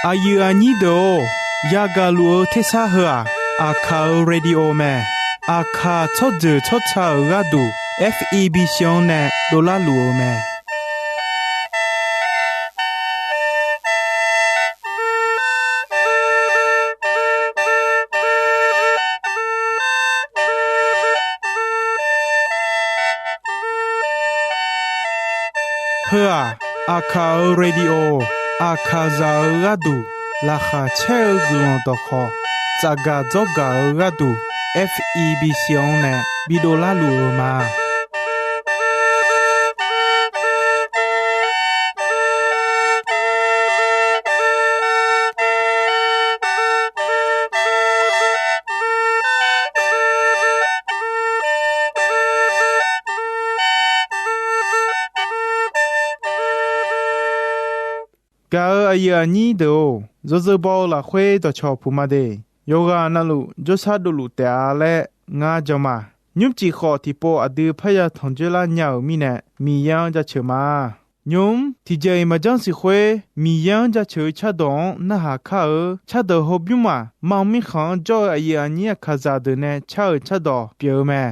อายุอันนี้โดยากาลัวเทสาหัวอาคาเรดิโอแมอาคาชดเจอชดชาระดู FEB ชงเนโดลาลัวแมเพื่ออาคาเรดิโออาคาซาระดูราคาเชลกลอนตอคอจากาจอการะดู FEB ชงเนบิโดลาลัวมากาอายุอันนี้เดียวจะบอกละคุยต่อชอบผู้มาเดยโยกานั่นลูจะชาดูลูแต่อะไรงาจมายุบจีขอที่ปออดีพยาทองเจลาเหนียวมีเนมียังจะเชื่อมายุมที่เจมาจังสิคุยมียังจะเชื่อชาดองน่าหาข้าชาดอฮบยุมามังมีขังจ่ออายุอันนี้ข้าจะเดินชาดอเปียวแม่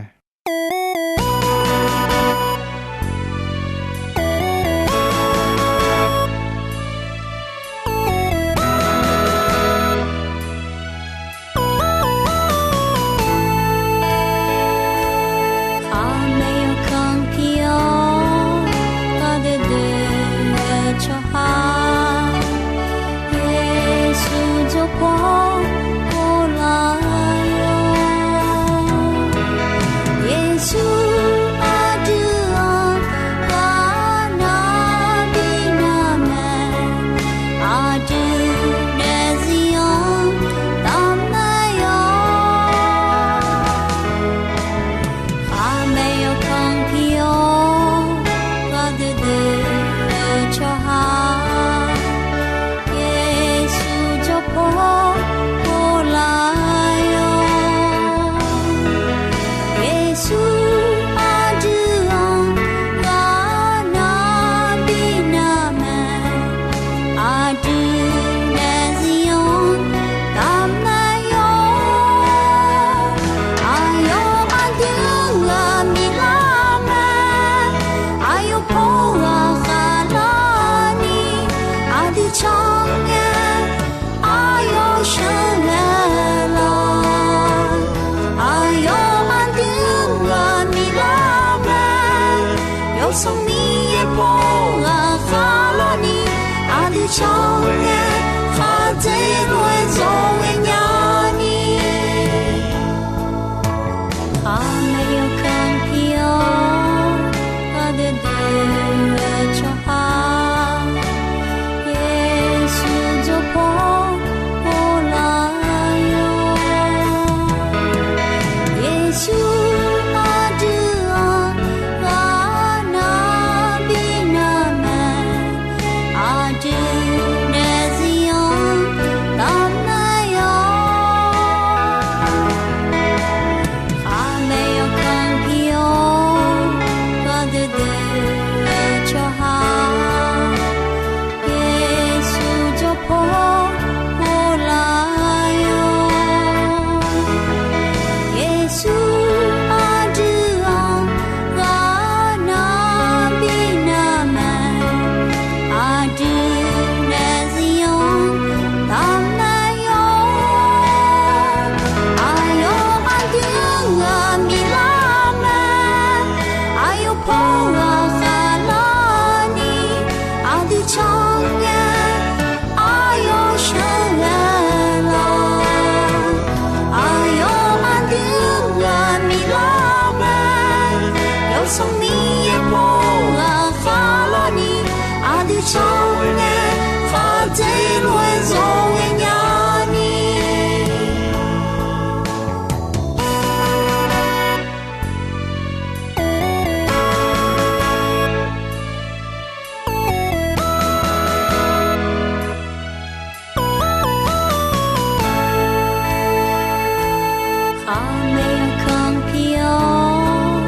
没有空皮哦，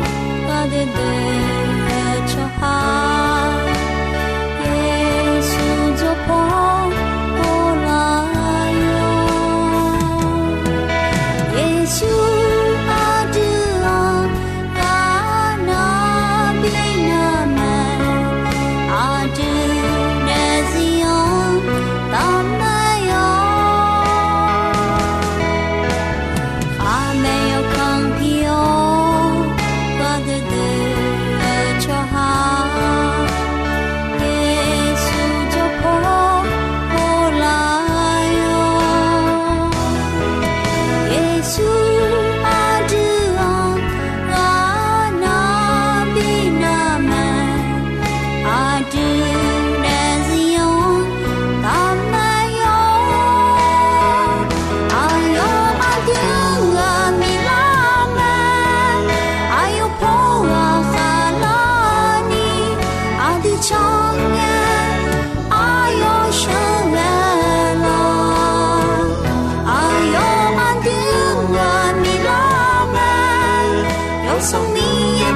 我的。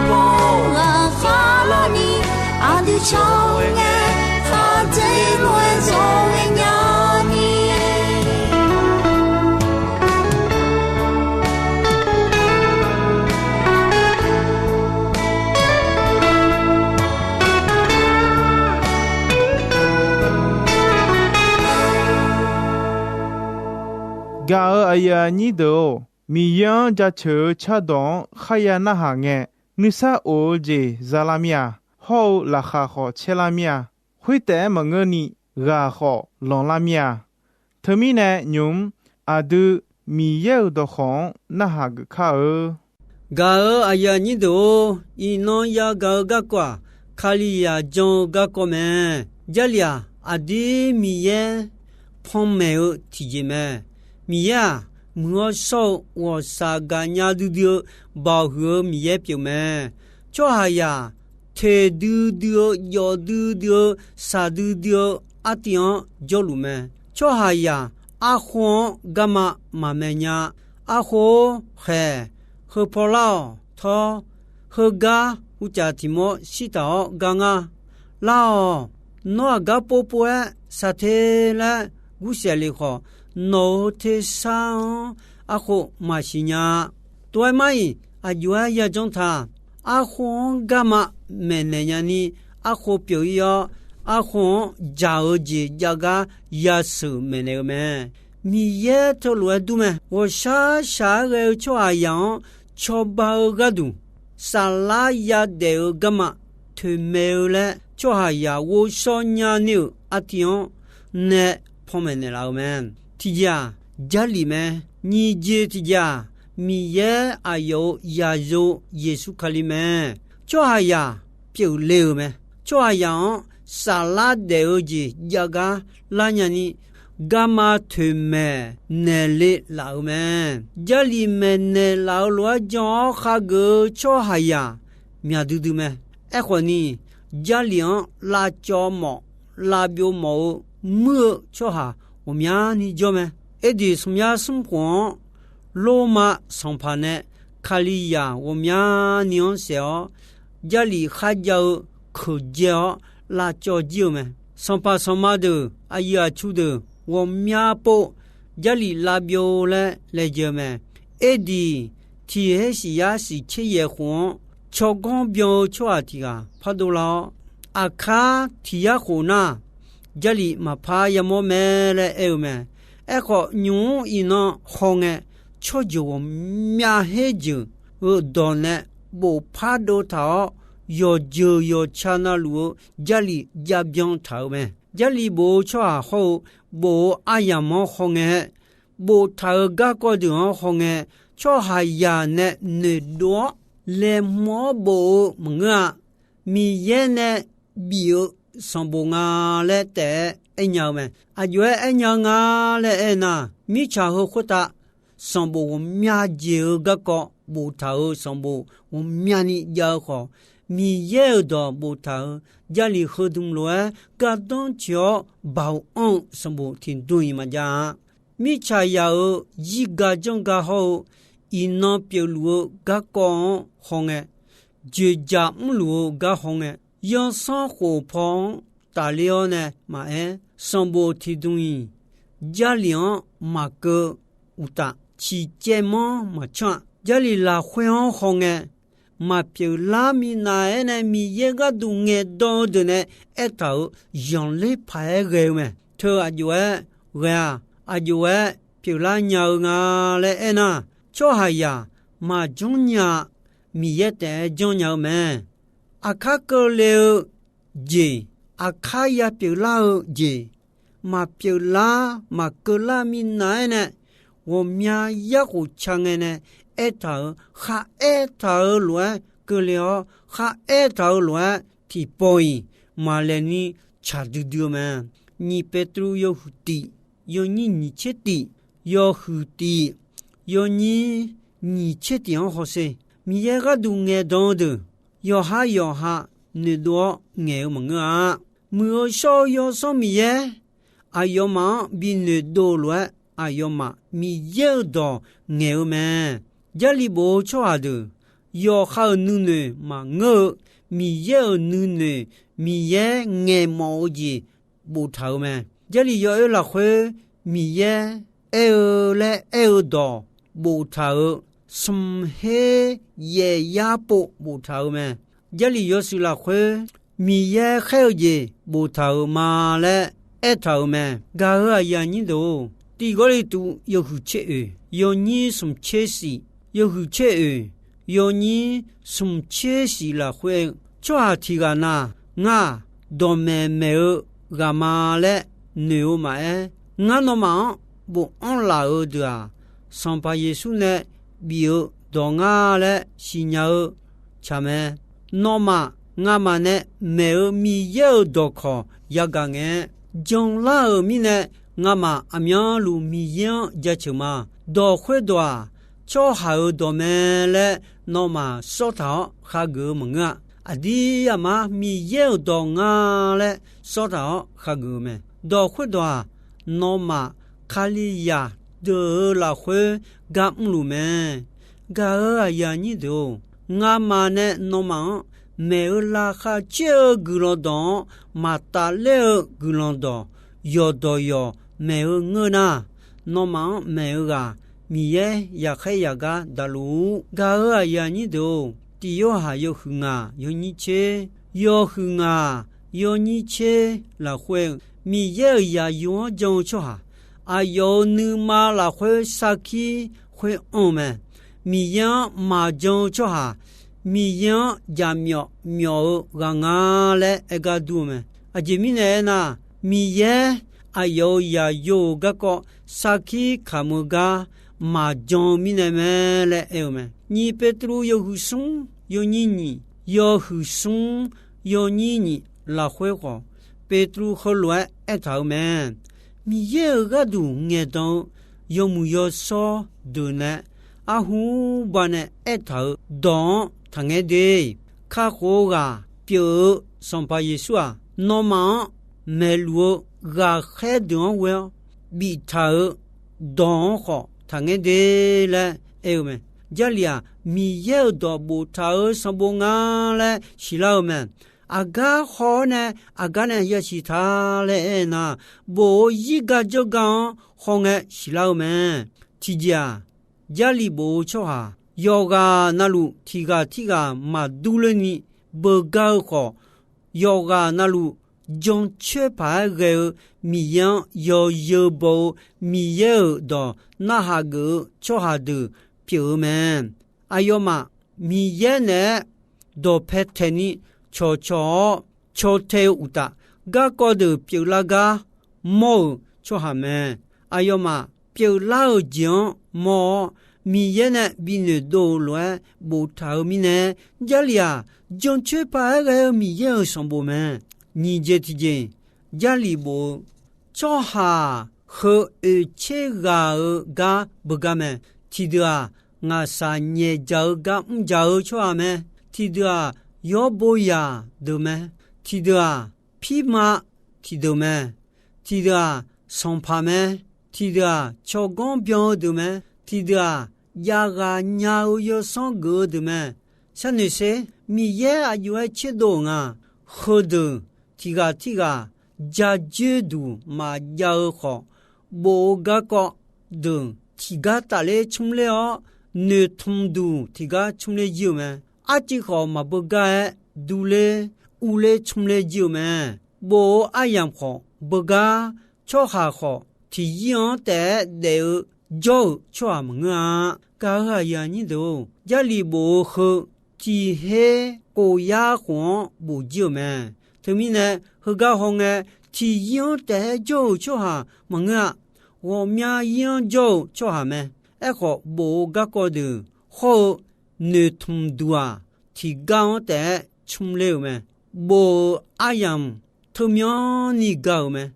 波啊哈拉尼阿迪超耶哈这罗总呀尼gà ở ai nhị đồ mi yang cha chờ cha dong khaya na ha nghe nisa o je zalamia ho la kha kho chelamia hui te ma ngơ ni ga kho long lamia themi ne nyum adu mi ye do khon na ha kha ơ gà ở ai nhị đồ ino ya ga kwa khali ya jong ga ko me jalia adi mi ye phong me ti je me mi ya mưa sâu và sa gà nhà đưa bảo hứa mi ye biểu me cho hay ya thế đưa yo đưa sa đưa à tiếng cho lu me cho hay ya à khoan gama mà me nya à khô khe hơ po lao tho hơ ga u cha ti mo si ta ga nga lao no ga po po sa thế la gu se le kho no te sa a kho ma shi nya toy mai a yua ya jong tha a kho ga ma me ne nya ni a kho pyo yo a kho ja o ji ja ga ya su me ne me mi ye to lo du me wo sha ge cho a yang cho ba ga du sa la ya de ga ma tu me le cho ha ya wo so nya ni a tion ne pho me ne la me Tija, jali me, ni je tija, mi ye ayo ya zo Yesu kali me. Cho haya, piu leo me. Cho haya, salade oji, jaga, lanyani, gama tu me, ne le lao me. Jali me ne lao loa jan khago, cho haya, mia dudu me. Ekho ni, jali an la cho mo, la bio mo, mu cho ha. 我们你叫咩？一点什么生活？罗马上班呢？卡里亚我们娘小，家里还叫口交辣椒椒咩？上班上嘛的，哎呀出的，我们不家里辣椒嘞来叫咩？一点天是也是吃野黄，超光标超啊的啊，怕多了，阿卡天也好呐。家里嘛怕也没买来เอาme echo nyu ina honge chojo wo mya heju o donne bo pha do tha yo jo yo chana lu jali jabyon tha me jali bo chwa ho bo ayamo honge bo tha ga ko de honge cho ha ya ne ne do le mo bo mga mi ye ne bio Sambo nga le te enya me ajwe enya nga le ena mi cha ho khota sambo mya je ga ko bu tha sambo mya ni ja kho mi ye do bu tha jali khodum lo ka don cho bao on sambo tin du ma ja mi cha ya yi ga jong ga ho ino pyo lu ga ko honge je ja mu lu ga honge Yon san ho pong ta leo ne ma sambo ti dui jalian ma ke uta chi je mo ma cha jali la hweon honge ma pyo la mi na ne mi ye ga du nge do de ne eta yon le pa ge me tho a jwe ga a jwe pyo la nya nga le ena cho ha ya ma jong nya mi ye te jong nya me Akako leo je, akaya piulao je, ma piula ma kula minaene, wo mia yaku changene, eta ha eta lue, kuleo ha eta lue, ti poi, maleni chadudio me, ni petru yo huti, yo ni cheti, yo huti, yo ni cheti en hose, mi yega dunge donde. Yo ha ne do nge mga mu so yo so mi ye ayoma bi ne do lwa ayoma mi ye do nge me jali bo cho adu 要好女女嘛我米要女女米也爱毛子不头咩？这里要有那会米也爱来爱到不头，什黑也也不头咩？这里要是那会米也好嘢不头嘛嘞爱头咩？噶个呀你都第个里都有胡切有你什切事有胡切有你什切事啦会抓提个那我都没有个嘛嘞牛嘛我那嘛不按老的啊上把耶稣呢比如到我嘞是鸟前面那么我嘛呢没有米有多靠一个人将来米呢我嘛阿苗路米样一球嘛多会多啊超好多没嘞那么说到哈个么啊阿弟呀嘛米有多啊嘞说到哈个没多会多啊那么卡里亚的la会干路没噶呀你都我嘛呢那么没有拉哈这个了的马达了个了的有的有没有我呢那么没有啊米耶呀开呀个的路噶呀你都第有还有哼啊有你切有哼啊有你切la会米耶呀有就说哈啊有你嘛la会撒气会我们米样嘛就说哈米样呀苗个啊嘞一个多么啊这米呢那米耶啊有呀有个个撒气卡木个嘛就米呢么嘞哎么你别多有胡松有你有胡松有你la会话别多好乱一头么米耶个多眼到有木有说的呢啊呼把呢一头当他眼的卡好个表上把耶稣啊那么没路个海东wel比头当好他眼的嘞哎们这里啊米耶多不头上不啊嘞是老们阿嘎好呢阿嘎呢也是他嘞那不一个就讲好个是老们提家家里不错哈有个那路提个嘛读了你不高好有个那路将缺牌个米样有不米有的那哈个错哈的表面哎呦嘛米也呢都拍天你悄贴乌达个个的表那个毛错哈面哎呦嘛表老将毛米也呢比你多乱不头米呢家里啊将缺牌个米也上不面你这提见家里不做哈和切个不干么提的啊我三年教个教错么提的啊要不呀对么提的啊匹马提的么提的啊上爬么提的啊超光标对么提的啊呀个鸟有上个对么像那些米也啊有切动啊喝的提个家觉度嘛要好不个个的提个打来冲了你通度提个冲了有么阿只好嘛不个度嘞乌嘞冲了有么不阿样好不个错下好提样的了就错么啊个个呀你都家里不喝提黑过牙黄不有么他们呢和个红诶提样的就错下么啊我们样就错下么哎好不个个的好你通度啊提高的冲了么不阿样他们你高么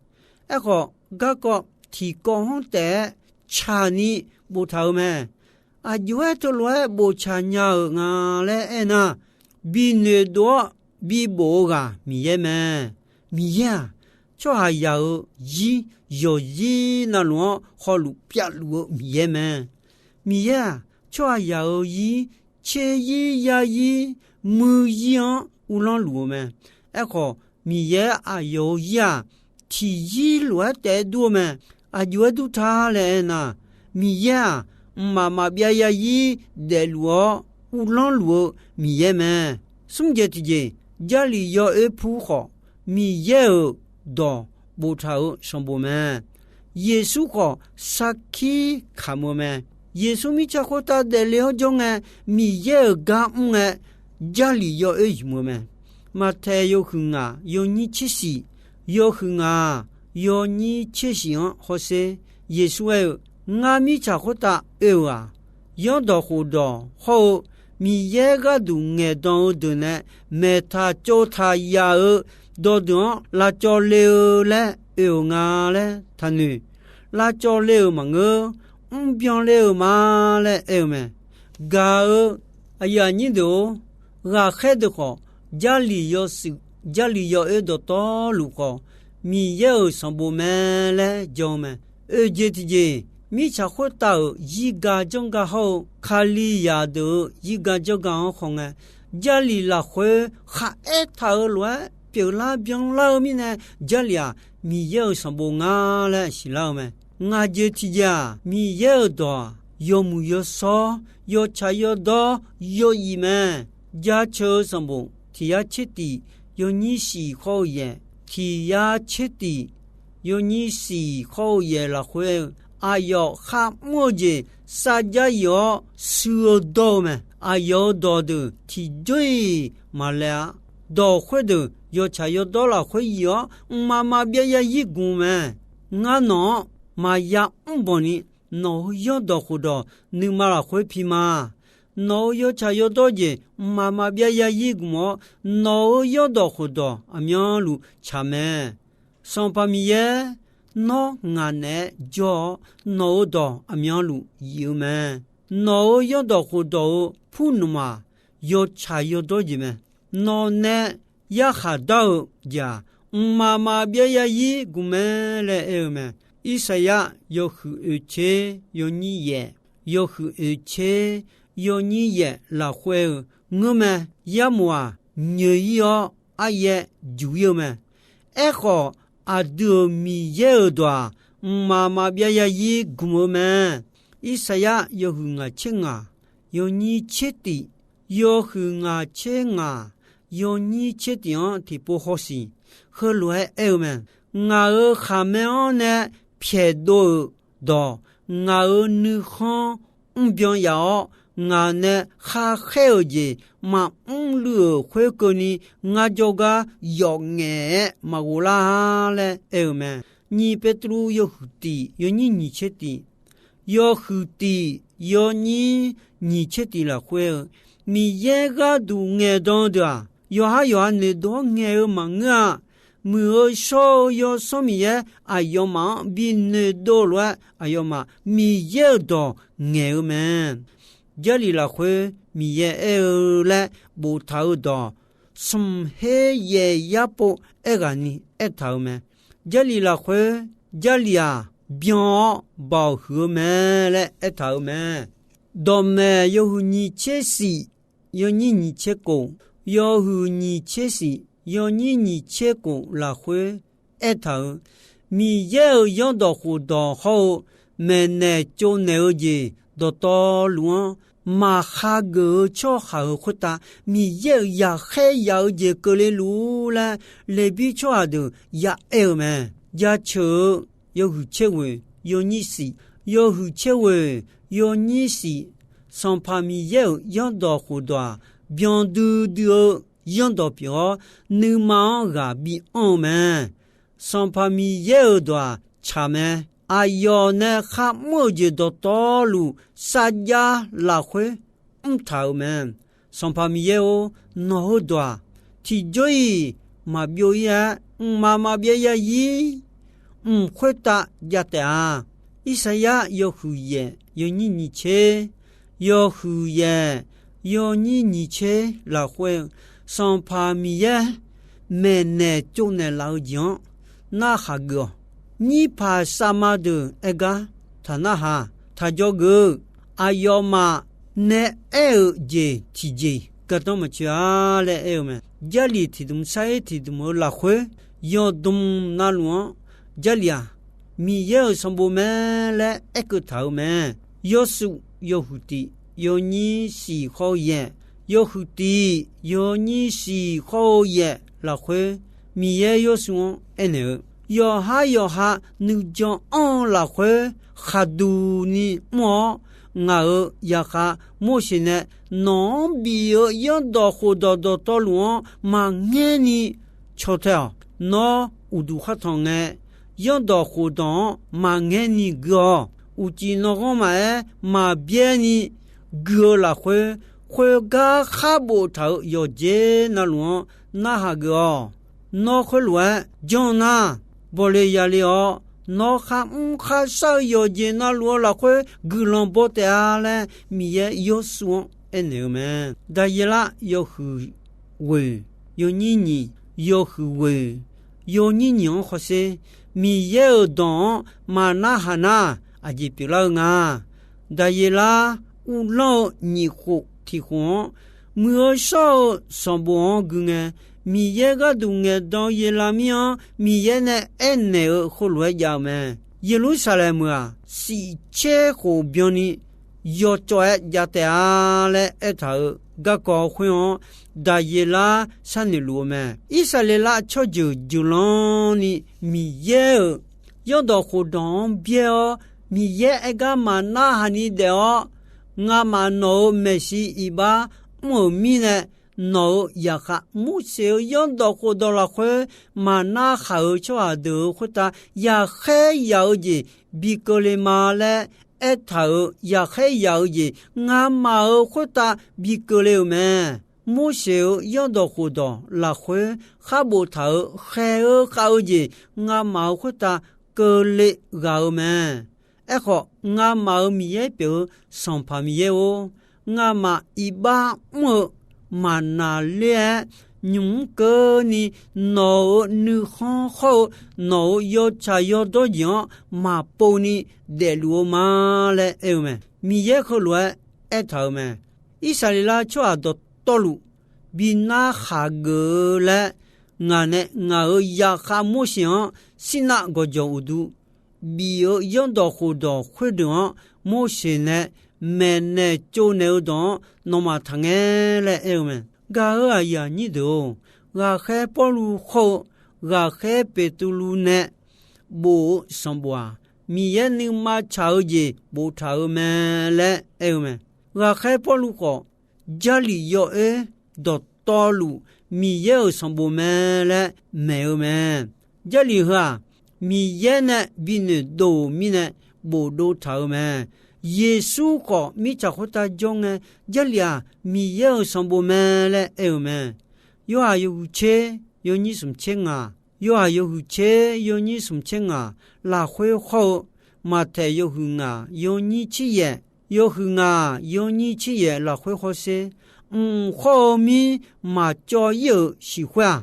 哎好个个提高的查你不头么啊有的来不查鸟啊嘞那比你多比不个米耶么米呀就还有那种好路别路米耶么米呀就还有切伊呀伊木样乌浪路们，个米耶啊有呀，提伊罗带多们啊有都他来呢，米耶妈妈别呀伊带路乌浪路米耶们，什么节体节，家里要铺好米耶到不超上部门，耶稣个撒气看我们。耶稣米查可他的了中啊，米耶干啊，家里要么们，马太有很啊，有你七十，有很啊，有你七十啊，或是耶稣啊，米查可他啊，要到好多好，米耶个都爱到的呢，没他叫他呀到的拉叫了嘞，啊嘞，他女拉叫了嘛变了嘛嘞，们，哎呀，你都害得好，家里要到道路好，米要上不门嘞，叫们，节体节，米查活到一个钟个好，卡里亚都一个钟个好啊，家里拉回还头乱，表拉米呢，家里米要上不啊嘞，是老们。我这提家米要多，有木有少，有茶有多，有一门家车上不提呀切地，有你喜好也提呀切地，有你喜好也了会，有哈么子啥家有收到没？有到的提对嘛了，到会的有茶有多了会有，妈妈别呀一股没，我喏。嘛呀，不呢，脑要到好多，你妈啦会皮嘛？脑要查要多些，妈妈别呀一个么？脑要到好多，苗路查没？上把米耶，脑俺呢叫脑到苗路有没？脑要到好多，普努嘛要查要多些没？脑呢也哈到呀，妈妈别呀一个没来有没？以赛亚有和切有你也有和切有你也老会我们也么女要也就有们好都米也多妈妈别呀一个们以赛亚有和我亲有你切的有和我亲有你切的提不好心和来们我还没有呢撇多到我女汉边要我呢还好些嘛路会过你我就个要眼嘛我啦嘞们你别都有的有你切的有的有你切的了会你也个都眼到的有你都眼嘛没少有什么呀？有嘛比你多了，有嘛米也多牛们。这里来回米也来不头多，什黑也不个你头们。这里来回这里bien保护们来头们。到么有你切西，有你切工，有你切西。有你切过来回头，米要用到好多好，没呢就那些到道路马哈个车好回答，米要还要这个的路了，那边车的也们也车有切位，有你是有切位，有你是上怕米要用到好多，边度。用到表，你忙个比我们上怕米也多差没？要呢还没就到道路啥家拉回头们上怕米也脑多，提追嘛表演妈妈别呀一回答呀的一些呀有胡言有你切有胡言有你切拉回。上怕米呀，没呢就呢老讲，那哈个，你怕什么的？个，他那哈，他叫个，要嘛 ne je ti je ka to ma cha le me jali ti dum sai ti dum la khwe yo dum na lu jalia mi ye sambo me le ek thau me yo su yo huti yo ni si kho ye yo huti yo ni si kho ye la khwe mi ye yo su ene yo ha nu jo on la khwe khadu ni mo nga ya kha mo shin ne non bi yo do khu do to lu ma nge ni cho ta no u du kha thong ne yo do khu do ma nge ni go u ji no go ma bie ni go la khwe ga kha bo tha yo je na lu na ha go no khwe lu jon na bo le ya le o no kha sa yo je na lu la khwe gulon bo te ale mi ye yo su ene me da ye la yo hu we yo ni yo hu we yo ni on khose mi ye don ma na hana a ji pi la nga da ye la u lo ni khu ti khu mu so son bon gunge mi ye ga du nge don ye la mi ye ne ene khu lo ya me Jerusalem a si che khu byo ni yo cho ya te ale eta ga ko khyo da ye la san ni lu me Israel la cho ju lon ni mi ye yo do khu don bie mi ye e ga ma na ha ni de o nga ma no me si iba mo mi ne no ya kha mu se yo do khu do la khwe ma na kha cho a de khu ta ya khe ya ji bi ko le ma le e tha ya khe ya ji nga ma khu ta bi ko le me mu se yo do khu do la khwe kha bo tha khe kha ji nga ma khu ta ko le ga me e kho nga ma mi ye pe son pa mi ye o nga ma iba mo mana le nhung cơ ni no nu khon kho no yo cha yo do yo ma po ni de lu ma le e me mi ye kho lo e thau me Israel chwa do to lu bi na kha ge le nga ne nga ya kha mo xian sina go jo udu bi yo do khu do khwe do mo shin ne me ne cho ne do no ma thang le e me ga ya ni do ga khe po lu kho ga khe pe tu lu ne bo som bwa mi ye ni ma chao ji bo thao me le e me ga khe po lu kho jali yo e do to lu mi ye som bo me le me jali ha mi ye ne bi ne do mi ne bo do thao me Yesu ko mi cha khota jong jalia mi ye sambo me le e me yo a yu che yo ni sum chenga yo a yu che yo ni sum chenga la khwe kho ma te yo hu nga yo ni chi ye yo hu nga yo ni chi ye la khwe kho se kho mi ma cho ye si khwa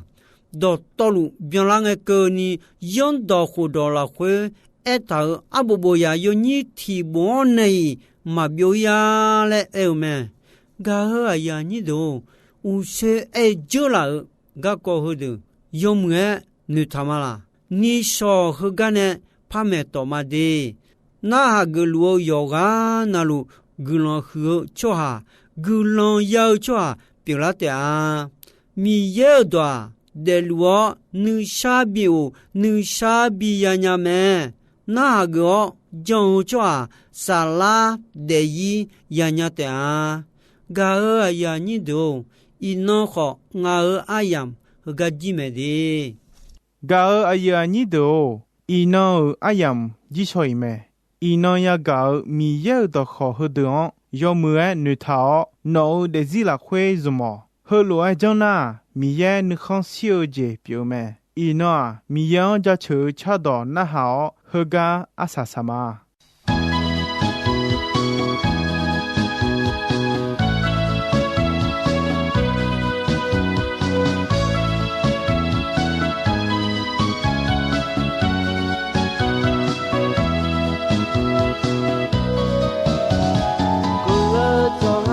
do to lu bien la nge ko ni yon do khu do la khwe eta abobo ya yo ni ti bo nei ma bio ya le e me ga ha ya ni do u se e jo la ga ko hu du yo mwe nu thamala ni so hu ga ne pha me to ma de na ha gu lu yo ga na lu gu lo hu cho ha gu lo yao cho ha pi la te a mi ye do de luo nu sha bi ya nya me na go jong chwa sala de yi ya nya te a ga ya ni do i no kho nga ayam ga ji me de ga ya ni do i no ayam ji choi me i no ya ga mi ye do kho hu do yo mu nu tha no de zi la khwe zumo ho lo a jong na mi ye nu khon siu je pyo me i no mi yang ja chu cha do na ha ho ga asa sama go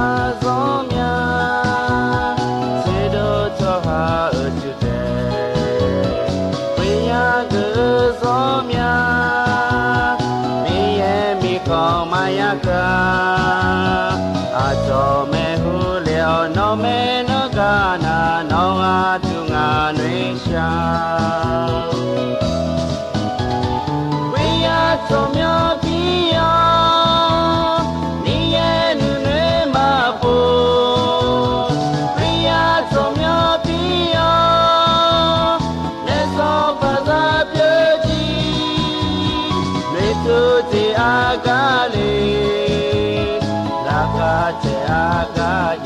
啊就啊内想，为呀做苗皮呀，你也努内马布，为呀做苗皮呀，那说巴扎表记，内头的阿嘎里，拉卡的阿嘎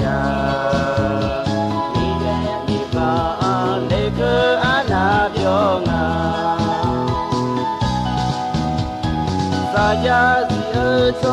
呀。Saja si cho